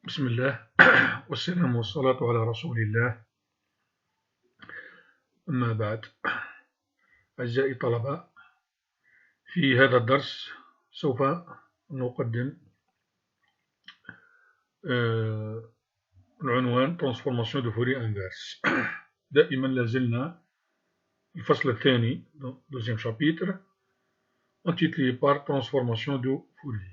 بسم الله والسلام والصلاة على رسول الله. أما بعد، أعزائي الطلبة، في هذا الدرس سوف نقدم العنوان Transformation de Fourier inverse. دائما لازلنا الفصل الثاني deuxième chapitre intitulé par Transformation de Fourier.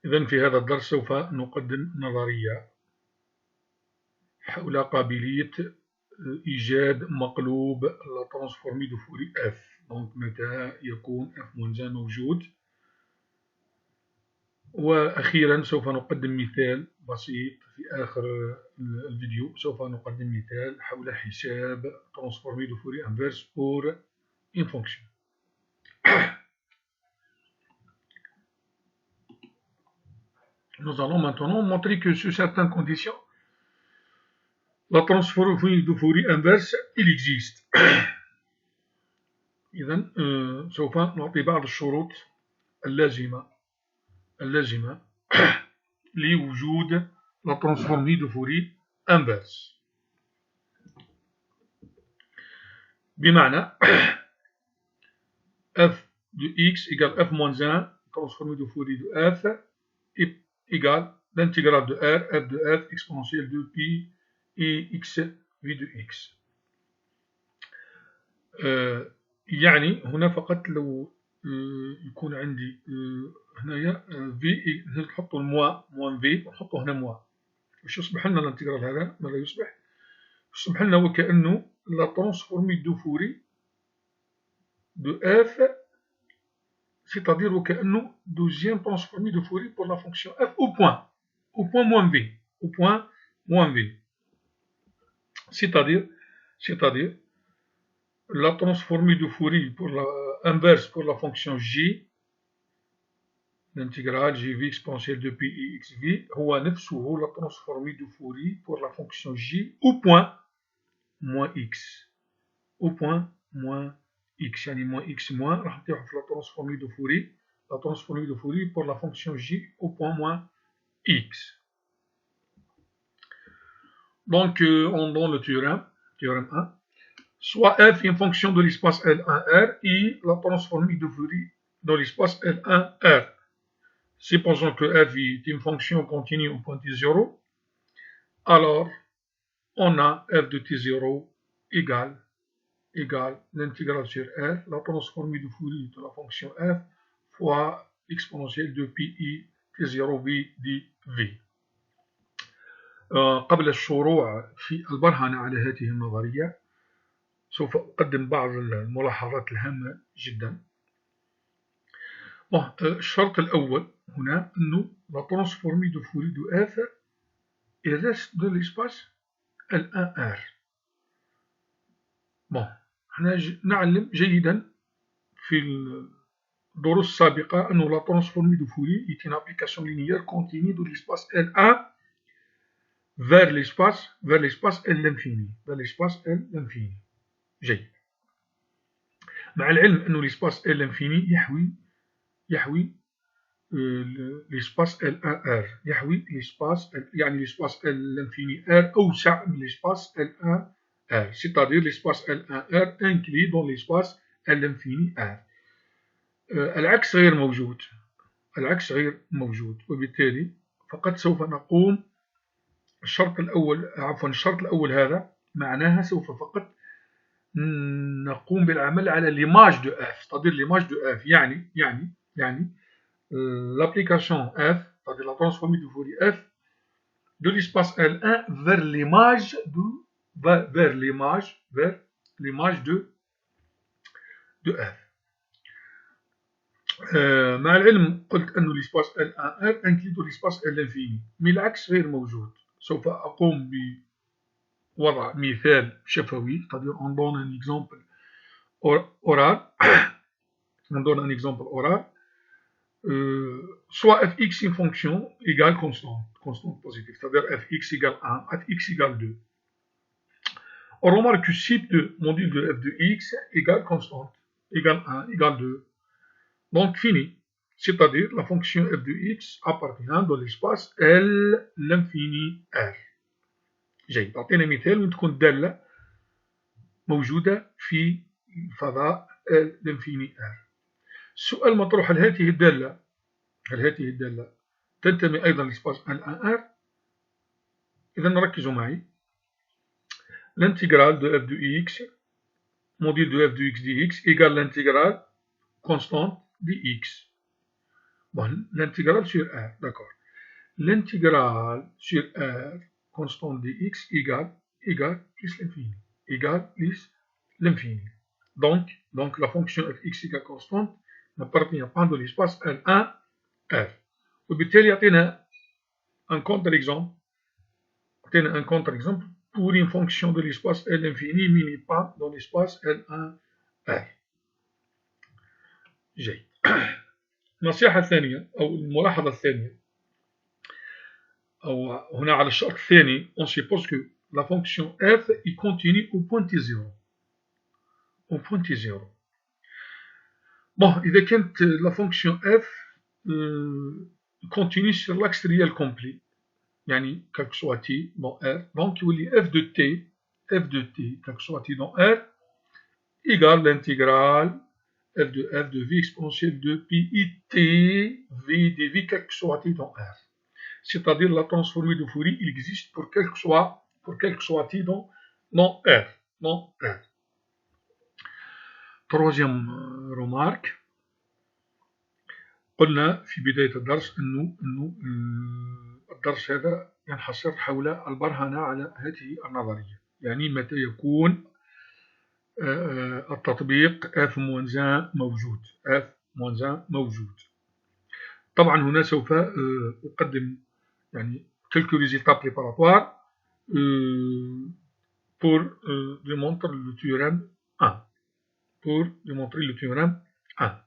إذن في هذا الدرس سوف نقدم نظرية حول قابلية إيجاد مقلوب لا ترانسفورمي دو فوري اف. دونك متى يكون اف موان موجود. وأخيرا سوف نقدم مثال بسيط في آخر الفيديو. سوف نقدم مثال حول حساب ترانسفورمي دو فوري انفيرس pour une fonction. Nous allons maintenant montrer que sous certaines conditions la transformée de Fourier inverse il existe. إذن سوف نعطي بعض الشروط اللازمة لوجود لا ترانسفورمي دو فوري انفيرس. بمعنى f de x égale f moins 1 transformé de Fourier de f égale l'intégrale de r f de f exponentielle de pi et x v de x. يعني هنا فقط لو يكون عندي هنايا في نحطو موان في ونحطو هنا موان، واش يصبح لنا الانتجرال هذا؟ ماذا يصبح؟ يصبح لنا وكأنه لا ترانسفورمي دو فوري دو اف c'est-à-dire وكأنه دوزيام ترانسفورمي دو فوري pour la fonction f au point moins v c'est-à-dire la transformée de Fourier pour la inverse pour la fonction g l'intégrale gv exponentielle de pi et xv هو نفسه la transformée de Fourier pour la fonction g au point moins x يعني moins x moins راح نطيحو في la transformée de Fourier pour la fonction g au point moins x. Donc on donne le théorème 1. Soit f est une fonction de l'espace L1R et la transformée de Fourier dans l'espace L1R. Supposons que f est une fonction continue au point t0, alors on a f de t0 égale l'intégrale sur r, la transformée de Fourier de la fonction f fois exponentielle de pi i t0 v dv. قبل الشروع في البرهنة على هذه النظرية سوف أقدم بعض الملاحظات الهامة جدا. الشرط الأول هنا أنه la transformée de Fourier de f reste de l'espace L1R. احنا نعلم جيدا في الدروس السابقة أنه la transformée de Fourier est une application linéaire continue de l'espace L1 vers l'espace L l'infini. جيد. مع العلم أنه l'espace L l'infini يحوي l'espace L1R، يحوي l'espace يعني l'espace L l'infini R أوسع من l'espace L1R، c'est-à-dire l'espace L1R inclus dans l'espace L l'infini R. العكس غير موجود، وبالتالي فقط سوف نقوم الشرط الأول هذا معناها سوف فقط نقوم بالعمل على l'image de f، c'est-à-dire l'image de f يعني l'application f, c'est-à-dire la transformée de Fourier f de l'espace L1 vers l'image de f. مع العلم قلت أن l'espace L1R inclut dans l'espace L l'infini، mais العكس غير موجود. سوف أقوم بوضع مثال شفوي، c'est-à-dire on donne un exemple oral. Soit fx est une fonction égale constante positive, c'est-à-dire fx égale 1, fx égale 2. On remarque que si de module de f de x égale constante, égale 1, égale 2. Donc fini. c'est-à-dire la fonction f de x appartient dans l'espace L l'infini R. جيد. أعطينا مثال وين تكون الدالة موجودة في الفضاء L l'infini R. السؤال مطروح، هل هذه الدالة تنتمي أيضا للإسباس L1R؟ إذا ركزوا معي. L'intégrale de f de x, module de f de x dx égale l'intégrale constante dx. Bon, l'intégrale sur R, d'accord. L'intégrale sur R constante dx égale plus l'infini. Égale plus l'infini. Donc la fonction fx égale constante n'appartient pas de l'espace L1 R. وبالتالي يعطينا un contre-exemple. Pour une fonction de l'espace L infini mais n'est pas dans l'espace L1 R. جيد. النصيحة الثانية أو الملاحظة الثانية، أو هنا على الشرط الثاني on suppose que la fonction f est continue au point T0. Bon, إذا كانت la fonction f continue sur l'axe réel complet، يعني quel que soit t dans R، donc يولي f de t quel que soit t dans R égale l'intégrale f de v exponentielle de pi t v dv quel que soit t dans R. C'est-à-dire la transformée de Fourier il existe pour quel que soit t dans R. Troisième remarque، قلنا في بداية الدرس أنه الدرس هذا ينحصر حول البرهنة على هذه النظرية، يعني متى يكون التطبيق F-1 موجود. طبعا هنا سوف أقدم يعني quelques résultats préparatoires pour démontrer le théorème 1.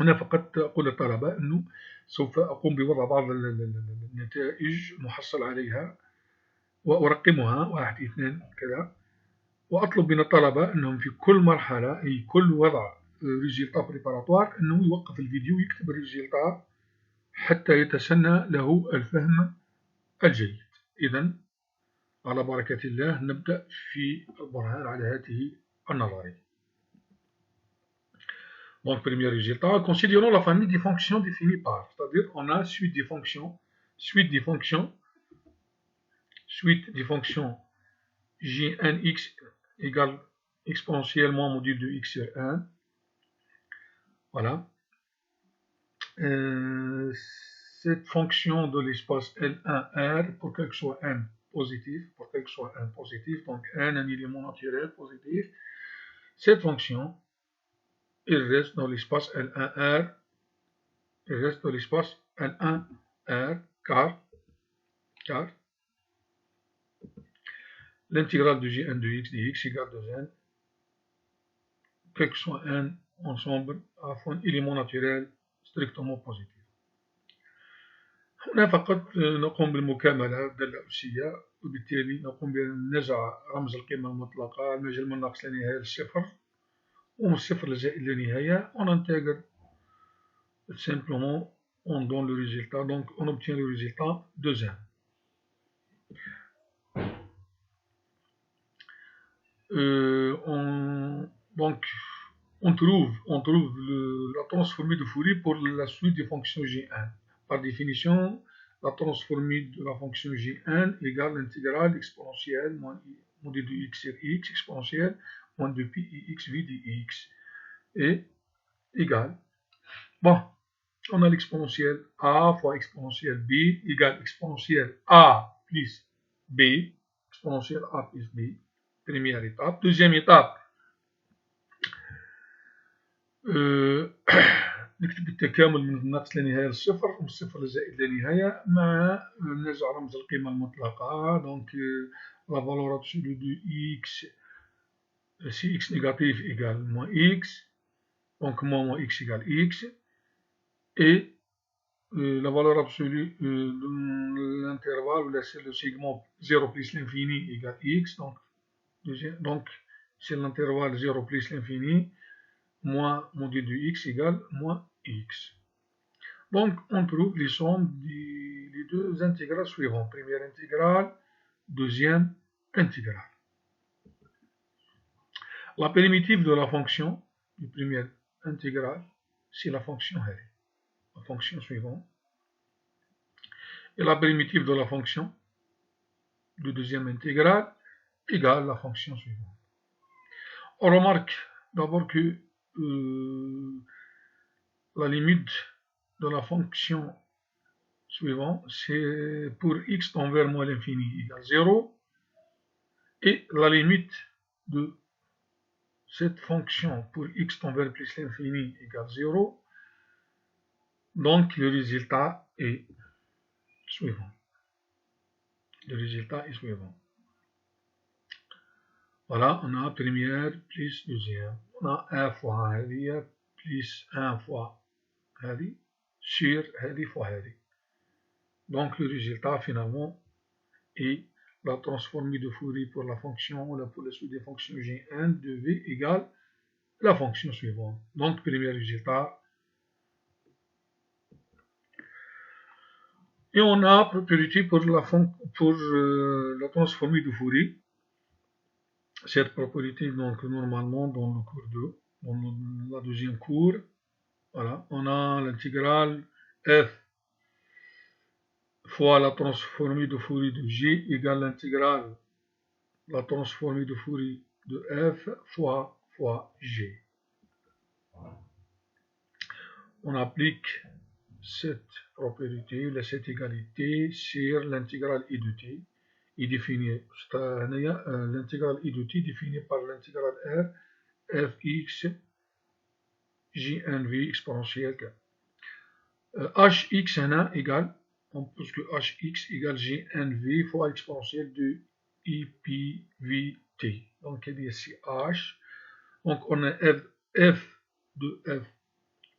هنا فقط أقول للطلبة أنه سوف أقوم بوضع بعض النتائج محصل عليها وأرقمها 1 2 كذا، وأطلب من الطلبة أنهم في كل مرحلة أي كل وضع ريزلتا بريباراتوار أنه يوقف الفيديو ويكتب الريزلتا حتى يتسنى له الفهم الجيد. إذن على بركة الله نبدأ في البرهان على هذه النظرية. Donc, premier résultat, considérons la famille des fonctions définies par, c'est-à-dire on a suite des fonctions Gnx égale exponentiellement module de x sur 1. Voilà. Cette fonction de l'espace L1R, pour quel que soit n positif, donc n un élément naturel positif, cette fonction il reste dans l'espace L1R, car l'intégrale de Gn de x dx égale 2n, quel que soit n ensemble à un élément naturel strictement positif. هنا فقط نقوم بالمكاملة الدالة الأسية، وبالتالي نقوم بنزع رمز القيمة المطلقة المجال من الناقص لا نهاية للصفر، ومن الصفر لزائد لا نهاية. On intègre simplement, on donne le résultat, donc on obtient le résultat 2n. Donc on trouve la transformée de Fourier pour la suite des fonctions Gn. Par définition, la transformée de la fonction Gn égale l'intégrale exponentielle moins module de x sur x exponentielle moins de pi ix v dx et égale. Bon, on a l'exponentielle a fois exponentielle b égale exponentielle a plus b, exponentielle a plus b. Première étape. Deuxième étape, نكتب التكامل من الناقص لنهاية للصفر ومن الصفر لزائد لنهاية مع نزع رمز القيمة المطلقة. Donc la valeur absolue de x, si x négatif égale moins x, donc moins x égale x, et la valeur absolue de l'intervalle ou le segment 0 plus l'infini égale x, donc c'est l'intervalle 0 plus l'infini moins module de x égale moins x. Donc, on trouve les sommes des deux intégrales suivantes. Première intégrale, deuxième intégrale. La primitive de la fonction du premier intégrale, c'est la fonction R, la fonction suivante. Et la primitive de la fonction du deuxième intégrale égale la fonction suivante. On remarque d'abord que la limite de la fonction suivante, c'est pour x tend vers moins l'infini égale 0, et la limite de cette fonction pour x tend vers plus l'infini égale 0, donc le résultat est suivant. Le résultat est suivant. Voilà, on a première plus deuxième. On a 1 fois هذه plus 1 fois هذه sur هذه fois هذه. Donc le résultat finalement est la transformée de Fourier pour la fonction, pour la suite des fonctions G1 de V égale la fonction suivante. Donc premier résultat. Et on a propriété pour la transformée de Fourier. Cette propriété, donc normalement dans le cours 2, dans la deuxième cours, voilà, on a l'intégrale f fois la transformée de Fourier de G égale l'intégrale la transformée de Fourier de f fois G. On applique cette propriété, cette égalité sur l'intégrale I de t. L'intégrale I de t définie par l'intégrale R fx jnv exponentielle k. hx égale, puisque hx égale gnv fois exponentielle de ipvt. Donc il y a ici h. Donc on a f de f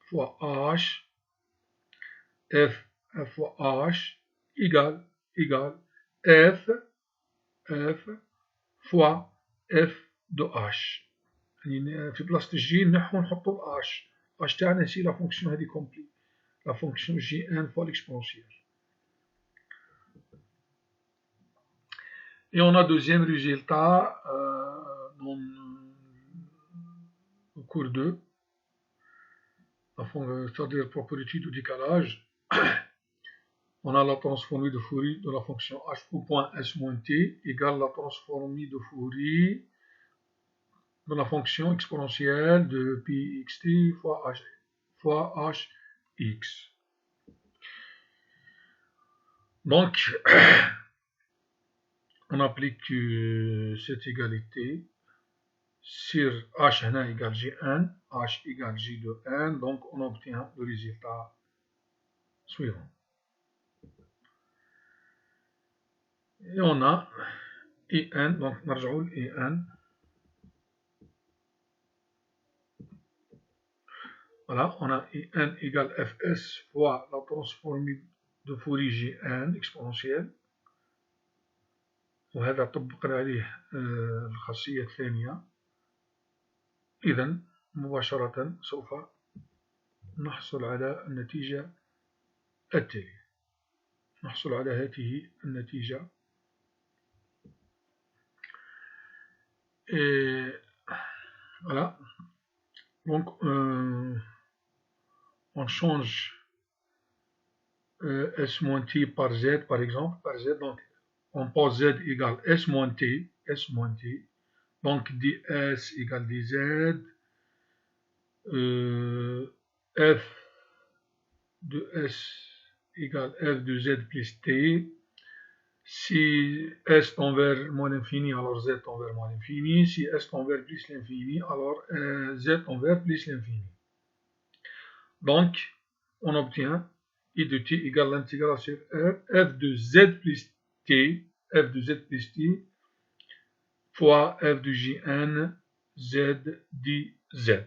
fois h, f fois h égale f fois f de h. يعني في بلاصة الجي نحو نحطو الاش. اش تاعنا سي لا فونكسيون هادي كومبلي، لا فونكسيون جي ان فوا l'exponentielle. Et on a deuxième résultat dans le cours 2, c'est-à-dire propriété de décalage. On a la transformée de Fourier de la fonction h au point s moins t égale la transformée de Fourier de la fonction exponentielle de pi xt fois hx. Donc, on applique cette égalité sur h égale gn, h égale j de n, donc on obtient le résultat suivant. Et on a en, donc نرجعوا en. Voilà, on a en égale fs fois la transformée de Fourier gn exponentielle. وهذا طبقنا عليه الخاصية الثانية. إذا مباشرة سوف نحصل على النتيجة التالية. نحصل على هذه النتيجة. Voilà. Donc on change s moins t par z par exemple, par z, donc on pose z égale s moins t, donc ds égale dz, f de s égale f de z plus t. Si s tend vers moins l'infini, alors z tend vers moins l'infini. Si s tend vers plus l'infini, alors z tend vers plus l'infini. Donc, on obtient I de t égale l'intégrale sur f de z plus t, fois f de jn z dz.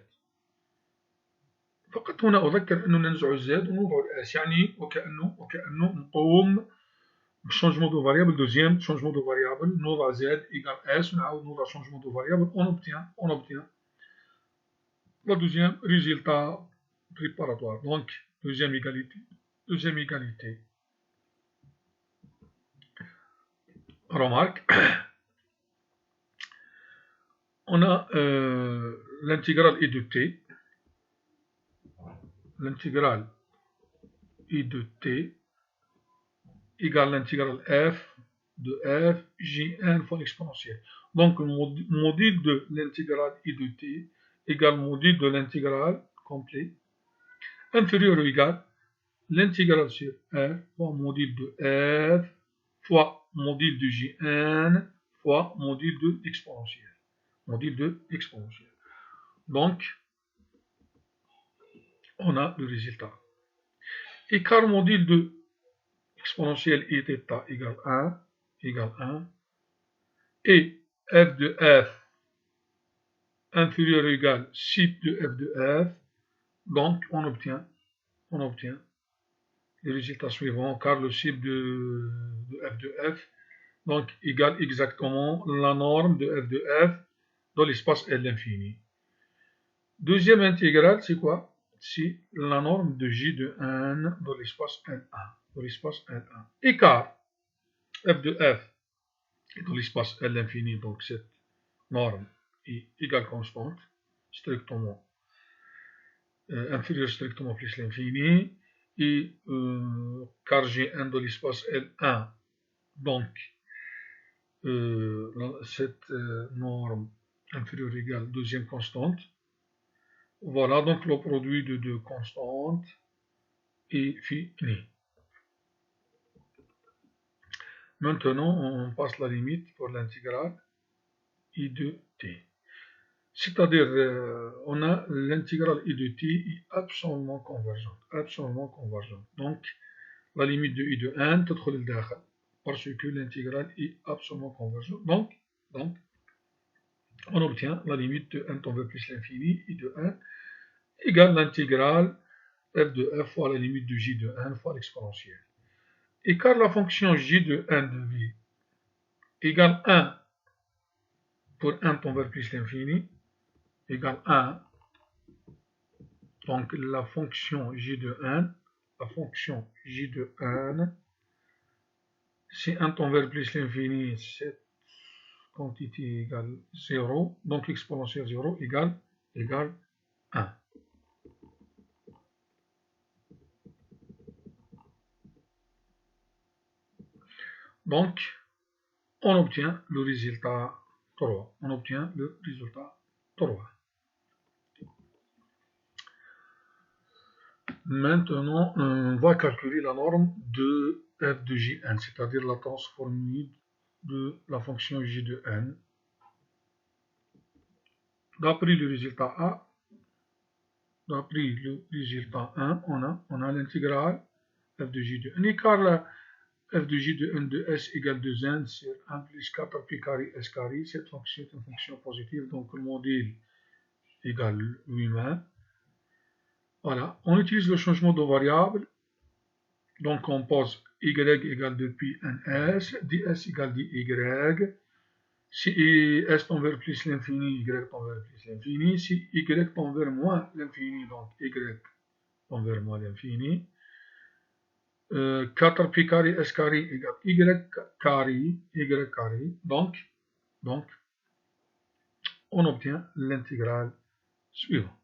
فقط هنا أذكر أنه ننزع الزد ونوضع الأس، يعني وكأنه نقوم بالشونجمون دو فاريابل. دوزيام شونجمون دو فاريابل، نوضع زد إيكال اس ونعاود نوضع شونجمون دو فاريابل. on obtient le deuxième résultat préparatoire. Donc Deuxième égalité. Deuxième égalité. Remarque, on a l'intégrale I de t. L'intégrale I de t égale l'intégrale f de f Jn fois l'exponentielle. Donc, le module de l'intégrale I de t égale module de l'intégrale complet inférieur ou égal l'intégrale sur r fois module de f fois module de Jn fois module de l'exponentielle. Module de l'exponentielle. Donc, on a le résultat. Écart module de exponentielle I θ égale 1, et f de f inférieur ou égal CIP de f de f, donc on obtient les résultats suivants, car le CIP de f de f donc égale exactement la norme de f de f dans l'espace L infini. Deuxième intégrale, c'est quoi? C'est la norme de J de n dans l'espace L1. Écart f de f dans l'espace L infini, donc cette norme est égale constante, strictement inférieure strictement plus l'infini, et car j'ai 1 dans l'espace L1, donc cette norme inférieure égale deuxième constante. Voilà donc le produit de deux constantes est fini. Maintenant, on passe la limite pour l'intégrale I de t. C'est-à-dire, on a l'intégrale I de t est absolument convergente. Donc, la limite de I de n تدخل للداخل parce que l'intégrale est absolument convergente. Donc, on obtient la limite de n tend vers plus l'infini, I de n, égale l'intégrale f de f fois la limite de j de n fois l'exponentielle. Et car la fonction j de n de v égale 1 pour n tend vers plus l'infini, égale 1, donc la fonction j de n, si n tend vers plus l'infini, cette quantité égale 0, donc l'exponentielle 0 égale 1. Donc, on obtient le résultat 3. Maintenant, on va calculer la norme de f de Jn, c'est-à-dire la transformée de la fonction j de n. D'après le résultat 1, on a l'intégrale f de j de n. Et car la f de j de n de s égale 2n sur 1 plus 4 pi carré s carré, cette fonction est une fonction positive, donc le module égale lui-même. Voilà, on utilise le changement de variable, donc on pose y égale 2 pi ns, ds égale dy, si s tend vers plus l'infini, y tend vers plus l'infini, si y tend vers moins l'infini, donc y tend vers moins l'infini, 4 pi carré s carré égale y carré, donc on obtient l'intégrale suivante.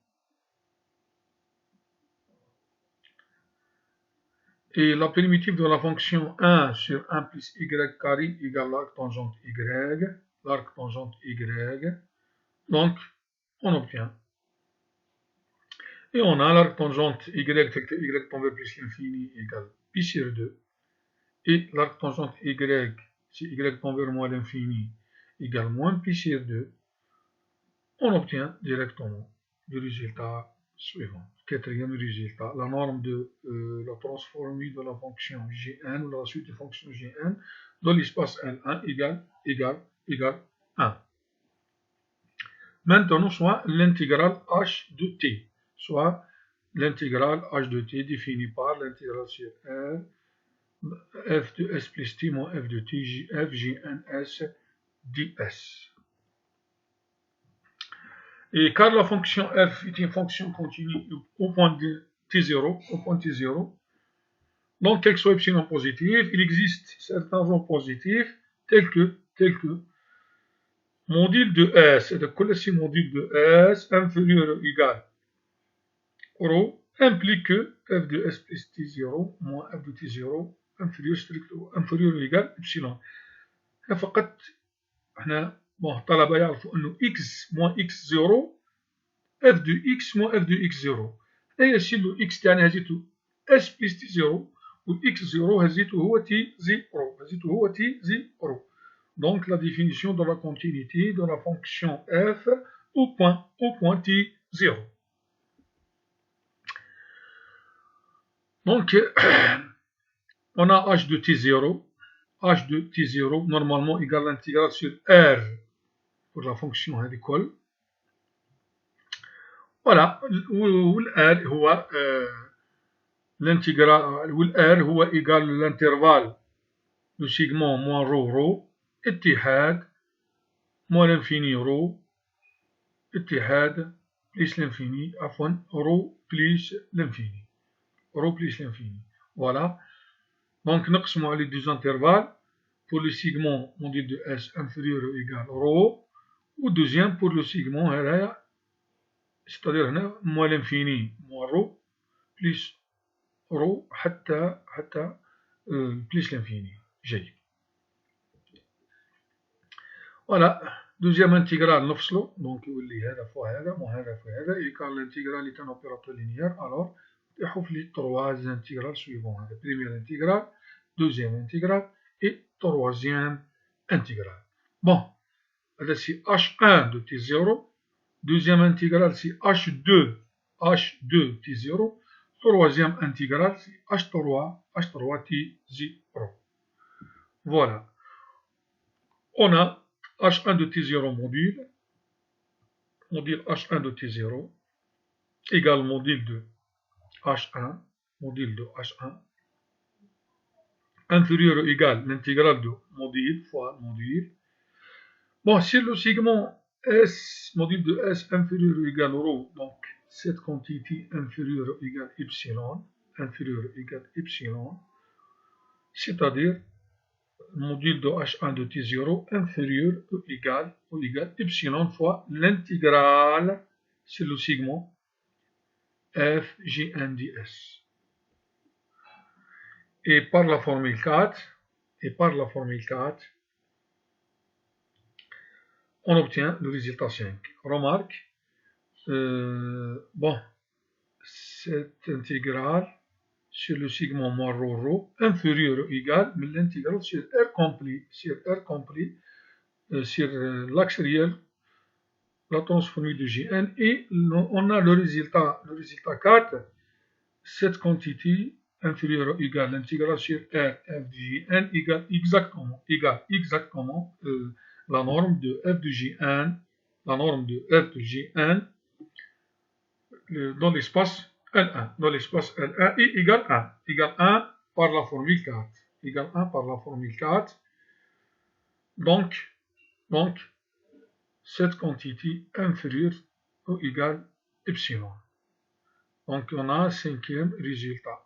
Et la primitive de la fonction 1 sur 1 plus y carré égale l'arc tangente y. Donc, on obtient. Et on a l'arc tangente y, tel que y tend vers plus l'infini égale pi sur 2. Et l'arc tangente y, si y tend vers moins l'infini, égale moins pi sur 2. On obtient directement le résultat suivant. Quatrième résultat, la norme de la transformée de la fonction Gn ou la suite de fonction Gn dans l'espace L1 égale 1. Maintenant, soit l'intégrale h de t, soit l'intégrale h de t définie par l'intégrale sur R f de s plus t moins f de t f Gns ds. Et car la fonction f est une fonction continue au point T0, au point T0. Donc, quel que soit epsilon positif, il existe certains rho positifs tels que module de S, et de coller module de S inférieur ou égal rho implique que f de S plus T0 moins f de T0 inférieur ou égal epsilon. فقط احنا الطلبة يعرفوا انه x moins x0 f de x moins f de x0. هي شيلو x تاعنا هزيتو s plus T0 و x0 هزيتو هو T0 هزيتو هو T0. Donc la définition de la continuité de la fonction f au point T0. Donc on a h de T0, h de T0 normalement égale l'intégrale sur R pour la fonction d'école. Voilà, والR هو l'intégral والR هو égal l'intervalle de segment moins ρ اتحاد moins l'infini ρ اتحاد plus l'infini عفوا ρ plus l'infini ρ plus l'infini. Voilà. Donc نقسموا على les deux intervalles pour le segment module de S inférieur ou égal ρ ou deuxième pour le segment c'est-à-dire هنا moins l'infini moins ρ plus ρ حتى plus l'infini. جيد. Voilà. Deuxième intégrale نفصله donc يولي هذا فوق هذا وهذا فوق هذا et quand l'intégrale est un opérateur linéaire alors يحوف لي trois intégrales suivantes. La première intégrale, deuxième intégrale et troisième intégrale. Bon, là c'est h1 de t0, deuxième intégrale c'est h2 t0, troisième intégrale c'est h3 t0. Voilà. On a h1 de t0 module h1 de t0 égale module de h1, module de h1 inférieur ou égal l'intégrale de module fois module. Bon, si le segment S, module de S inférieur ou égal ρ, donc cette quantité inférieure ou égale epsilon, inférieure ou égale epsilon, c'est-à-dire module de H1 de T0 inférieur ou égal epsilon fois l'intégrale sur le segment f Gn ds. Et par la formule 4, on obtient le résultat 5. Remarque, bon, cette intégrale sur le segment moins ρ inférieur ou égal mais l'intégrale sur R complet, sur l'axe réel, la transformée de Gn, et on a le résultat 4, cette quantité inférieure ou égale l'intégrale sur R f de Gn égale exactement la norme de f de Gn, dans l'espace L1, et égale 1, par la formule 4, donc cette quantité inférieure ou égale epsilon. Donc on a un cinquième résultat.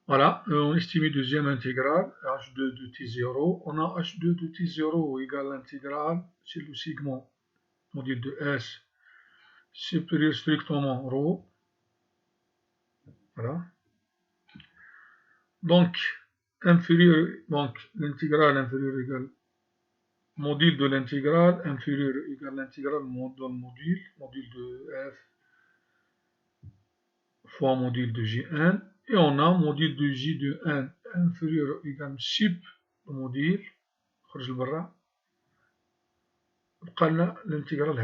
Voilà, on estime deuxième intégrale, h2 de t0. On a h2 de t0 égale l'intégrale sur le segment module de S supérieur strictement ρ. Voilà. Donc, l'intégrale inférieure égale module de l'intégrale inférieure égale l'intégrale module de f fois module de Gn, et on a module de J de n inférieur égale sup module خرج لبرا. بقى لنا الانتجرال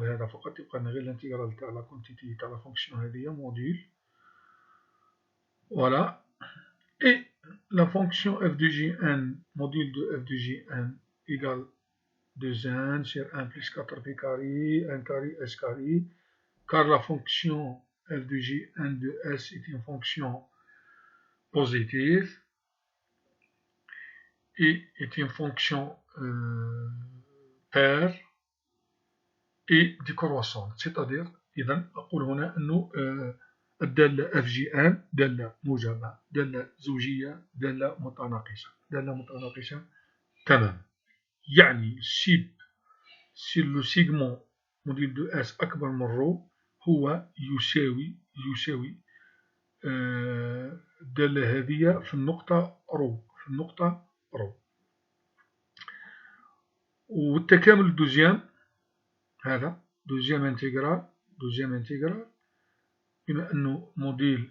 هذا فقط، يبقى لنا غير الانتجرال تاع لا كونتيتي تاع لا فونكسيون هذه موديل. Voilà. Et la fonction f de Gn, module de f de Gn égale 2n sur 1 plus 4p carré, 1 carré, s carré, car la fonction f de Gn de s est une fonction positive et est une fonction paire, et décroissante. C'est-à-dire إذا أقول هنا أنه الدالة FG1 دالة موجبة، دالة زوجية، دالة متناقصة. دالة متناقصة تمام. يعني si le segment module de S أكبر من رو هو يساوي الدالة هذه في النقطة رو. والتكامل الدوزيام هذا دوزيام انتجرال بما أنه موديل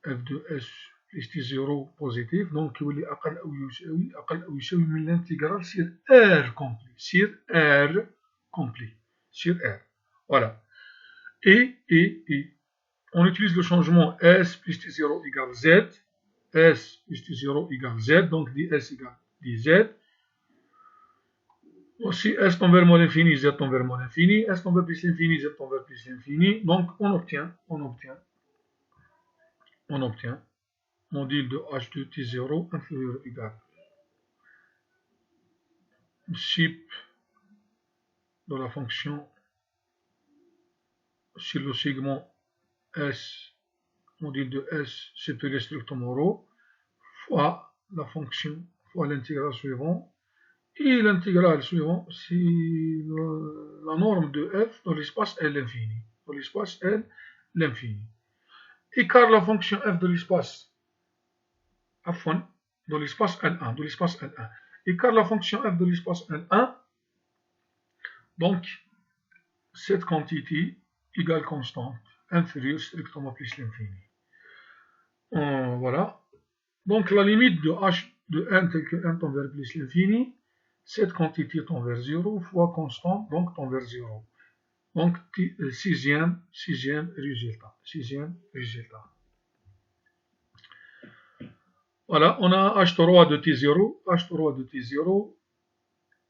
اف دو اس بلس تي زيرو بوزيتيف، دونك يولي أقل أو يساوي من الانتجرال سير ار كومبلي. Voilà. Et on utilise le changement S plus T0 égale Z. S plus T0 égale Z, donc ds égale dz. Si S tend vers moins l'infini, Z tend vers moins l'infini. S tend vers plus l'infini, Z tend vers plus l'infini. Donc on obtient module de H de T0 inférieur ou égal chip de la fonction sur le segment S, module de S supérieur strictement rho, fois la fonction, fois l'intégral suivant. Et l'intégral suivant, c'est la norme de f dans l'espace L l'infini. Et car la fonction f de l'espace dans l'espace L1, et car la fonction f de l'espace L1, donc cette quantité égale constante, inférieure strictement plus l'infini. Voilà. Donc la limite de h de n tel que n tend vers plus l'infini, cette quantité tend vers 0 fois constante, donc tend vers 0. Donc sixième résultat. Voilà, on a H3 de T0,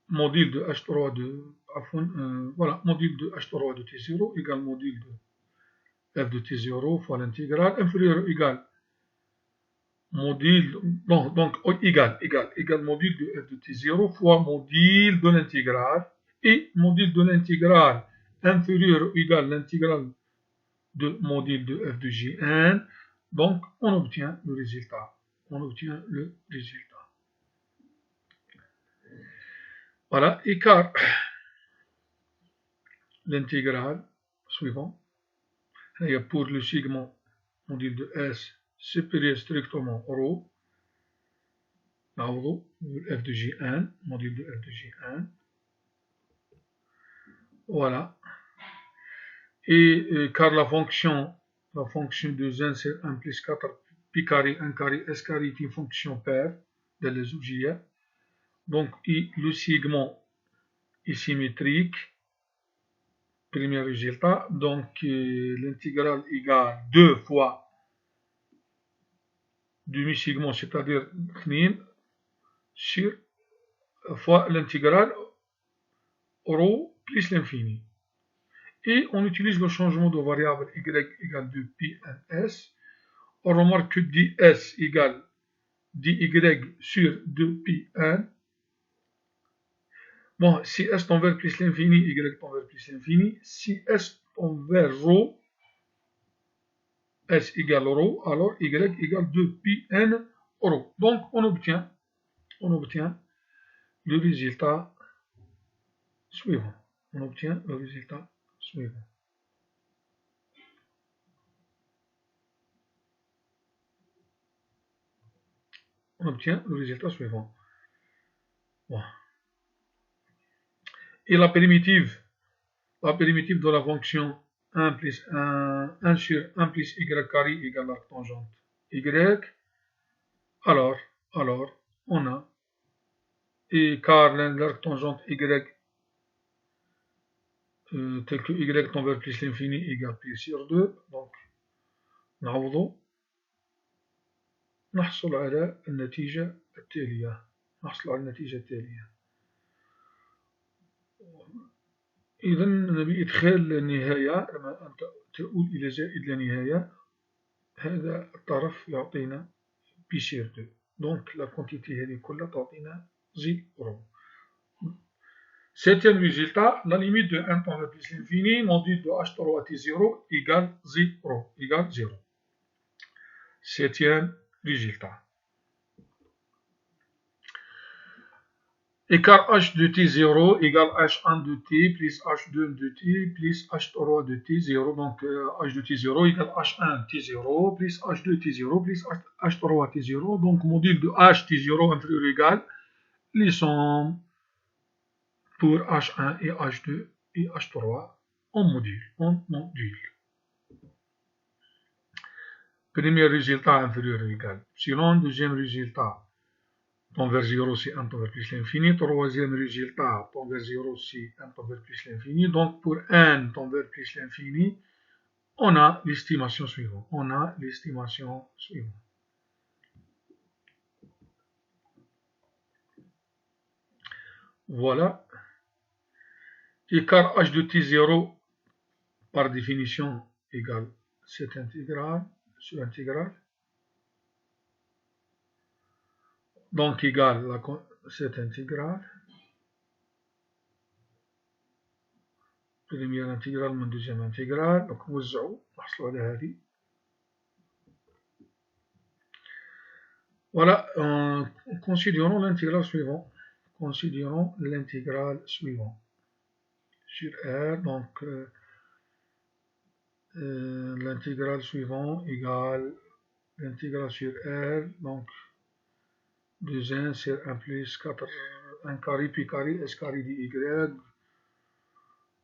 module de H3 de module de H3 de T0 égale module de f de T0 fois l'intégrale inférieur ou égal module, donc égal module de f de T0 fois module de l'intégrale, et module de l'intégrale inférieur ou égal l'intégrale de module de f de Gn, donc on obtient le résultat. Voilà, et car l'intégrale suivant, et pour le segment module de S supérieur strictement rho, f de Gn, module de f de Gn, voilà. Et car la fonction de Zen c'est 1 plus 4 pi carré 1 carré S carré est une fonction paire de la zoujiya. Donc le segment est symétrique, premier résultat, donc l'intégrale égale 2 fois demi-segment, c'est-à-dire 2 sur fois l'intégrale rho plus l'infini. Et on utilise le changement de variable y égale 2 pi ns. On remarque que ds égale dy sur 2 pi n. Bon, si s tend vers plus l'infini, y tend vers plus l'infini. Si s tend vers rho, s égale rho, alors y égale 2 pi n rho. Donc on obtient le résultat suivant. On obtient le résultat suivant. Bon. Et la primitive de la fonction 1 plus 1 sur 1 plus y carré égale l'arc tangente y, alors on a, et car l'arc tangente y tel que y tend vers plus l'infini égale pi sur 2, donc نعوض نحصل على النتيجة التالية. إذا بإدخال النهاية لما أنت تؤول إلى زائد لا نهاية، هذا الطرف يعطينا بي سير 2، دونك لا كونتيتي هذه كلها تعطينا 0. Septième résultat, la limite de 1 tend vers plus l'infini, module de h3 t0 égale 0. Égale 0. Septième résultat. Écart h de t0 égale h1 de t plus h2 de t plus h3 de t0. Donc h de t0 égale h1 t0 plus h2 t0 plus h3 t0. Donc module de h t0 inférieur ou égal les sommes pour h1 et h2 et h3 en module. Premier résultat inférieur ou égal. Sinon, deuxième résultat tend vers 0 si 1 tend vers plus l'infini. Troisième résultat tend vers 0 si 1 tend vers plus l'infini. Donc pour n tend vers plus l'infini, on a l'estimation suivante. Voilà. Écart h de t0 par définition égale cette intégrale sur intégrale. Donc égale cette intégrale. Première intégrale من deuxième intégrale. Donc نوزعوا نحصلوا على هذه. Voilà, considérons l'intégrale suivante. Considérons l'intégrale suivante. Sur R, donc l'intégrale suivante égale l'intégrale sur R, donc 2n sur 1 plus 4, 1 carré pi carré s carré de y.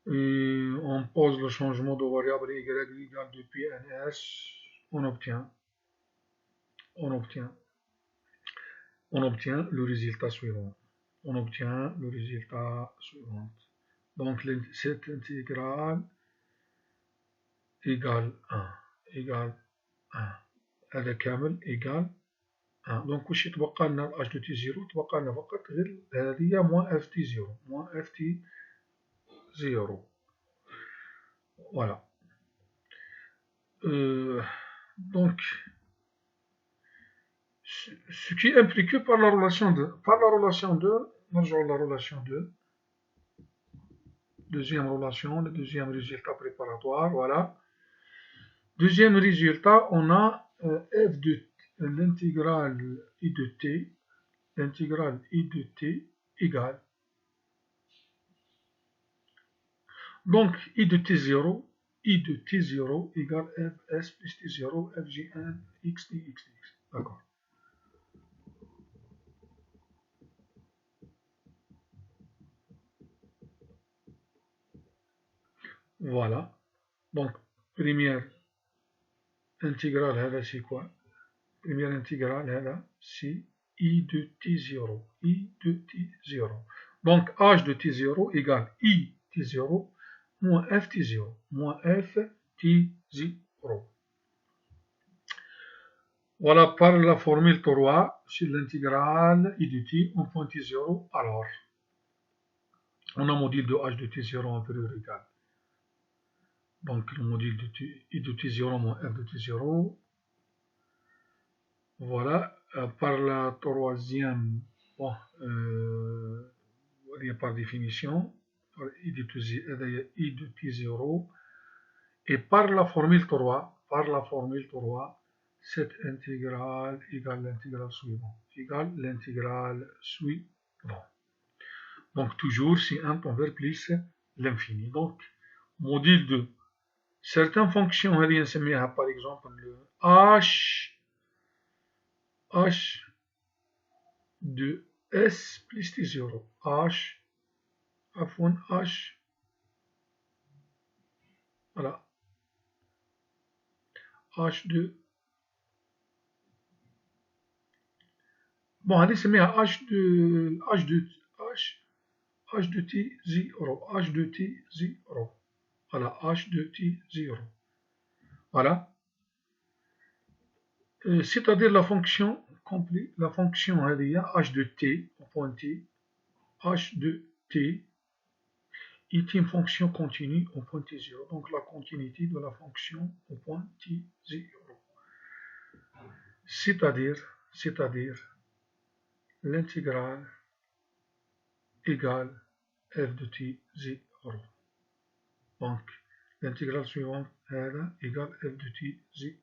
Et on pose le changement de variable y égale 2 pi ns. On obtient le résultat suivant. Donc cette intégrale égale 1 هذا كامل égale 1. Donc واش يتبقى لنا h de t0 تبقى لنا فقط غير هذه moins f t0. Voilà. Donc ce qui est impliqué par la relation 2. نرجعوا la relation 2. Deuxième relation, le deuxième résultat préparatoire, voilà. Deuxième résultat, on a f de l'intégrale I de t, égale. Donc I de t0 égale fs plus t0 fgn x dx. D'accord. Voilà. Donc première intégrale, c'est quoi? Première intégrale, c'est I de t0. Donc h de t0 égale I t0 moins f t0. Voilà, par la formule 3, sur l'intégrale I de t, on point t0, alors on a module de h de t0 inférieur ou égal. Donc le module de I de t0 moins f de t0. Voilà, par la troisième, bon, par définition, I de t0, et par la formule 3, cette intégrale égale l'intégrale suivante. Donc toujours si 1 tend vers plus l'infini. Donc module de certaines fonctions, par exemple le h de s plus t0. Voilà. h de bon, allez, c'est bien h de t0. Voilà, h de t0. Voilà. C'est-à-dire la fonction complète, la fonction h de t au point t, h de t est une fonction continue au point t0. Donc la continuité de la fonction au point t0. C'est-à-dire l'intégrale égale f de t 0. Donc l'intégrale suivante هذا égale f de t 0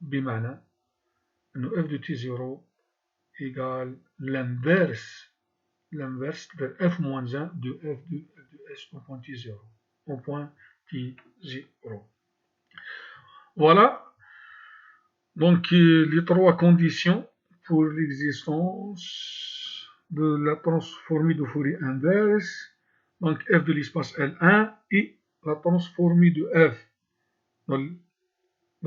بمعنى أنه f de t 0 égale l'inverse de f moins 1 de f de s au point t0. Au point t0. Voilà donc les trois conditions pour l'existence de la transformée de Fourier inverse. Donc f de l'espace L1 et la transformée de f dans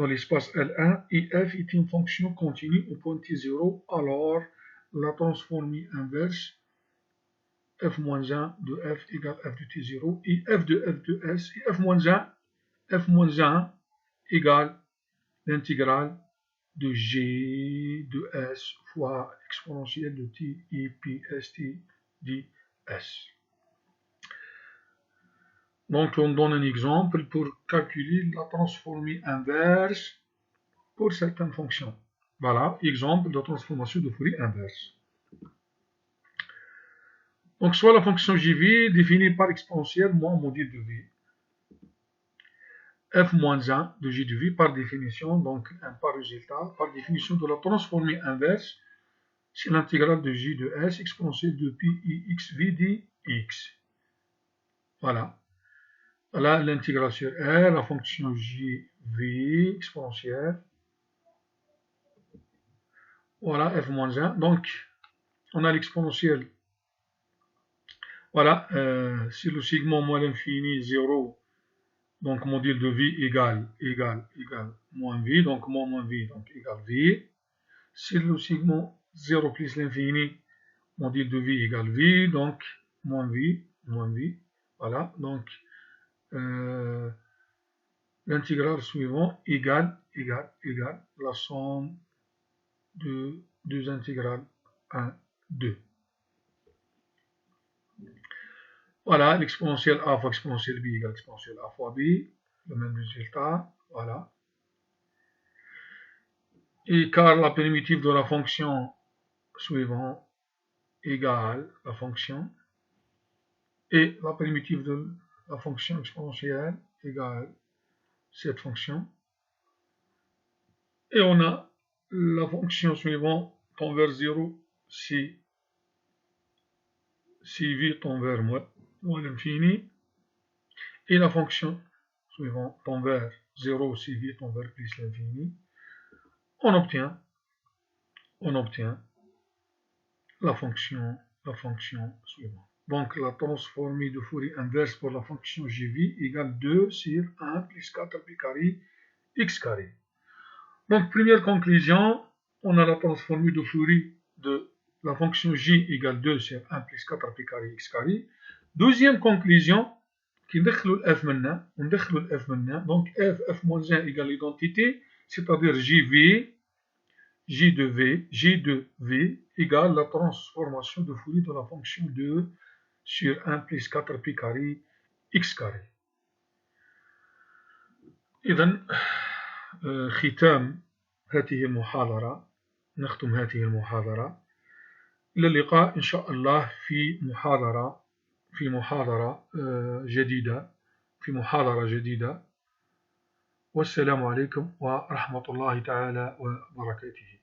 l'espace L1 et f est une fonction continue au point t0, alors la transformée inverse f-1 de f égale f de t0 et f de s et f-1 égale l'intégrale de g de s fois exponentielle de t i pi st ds. Donc on donne un exemple pour calculer la transformée inverse pour certaines fonctions. Voilà, exemple de transformation de Fourier inverse. Donc soit la fonction jv définie par exponentielle moins module de v. f-1 de g de v par définition, donc par résultat, par définition de la transformée inverse, c'est l'intégrale de g de s exponentielle de pi i x v dx. Voilà. Là, l'intégrale sur R, la fonction jv exponentielle. Voilà, f-1. Donc, on a l'exponentielle. Voilà, si le segment moins l'infini 0, donc module de v égale moins v, donc moins v, donc égale v. Si le segment 0 plus l'infini, module de v égale v, donc moins v. Voilà, donc l'intégrale suivante égale la somme de deux intégrales 1, 2. Voilà, l'exponentielle a fois exponentielle b égale exponentielle a fois b, le même résultat, voilà. Et car la primitive de la fonction suivante égale la fonction, et la primitive de la fonction exponentielle égale cette fonction, et on a la fonction suivante tend vers 0 si v tend vers moins l'infini, et la fonction suivante tend vers 0 si v tend vers plus l'infini, on obtient la fonction suivante. Donc la transformée de Fourier inverse pour la fonction jv égale 2 sur 1 plus 4pi carré x carré. Donc première conclusion, on a la transformée de Fourier de la fonction j égale 2 sur 1 plus 4pi carré x carré. Deuxième conclusion, qui ندخلوا الاف منا, donc f-1 égale l'identité, c'est-à-dire j de v égale la transformation de Fourier de la fonction 2 sur 1 plus 4pi carré x carré. إذن ختام هذه المحاضرة، نختم هذه المحاضرة. إلى اللقاء إن شاء الله في محاضرة جديدة. والسلام عليكم ورحمة الله تعالى وبركاته.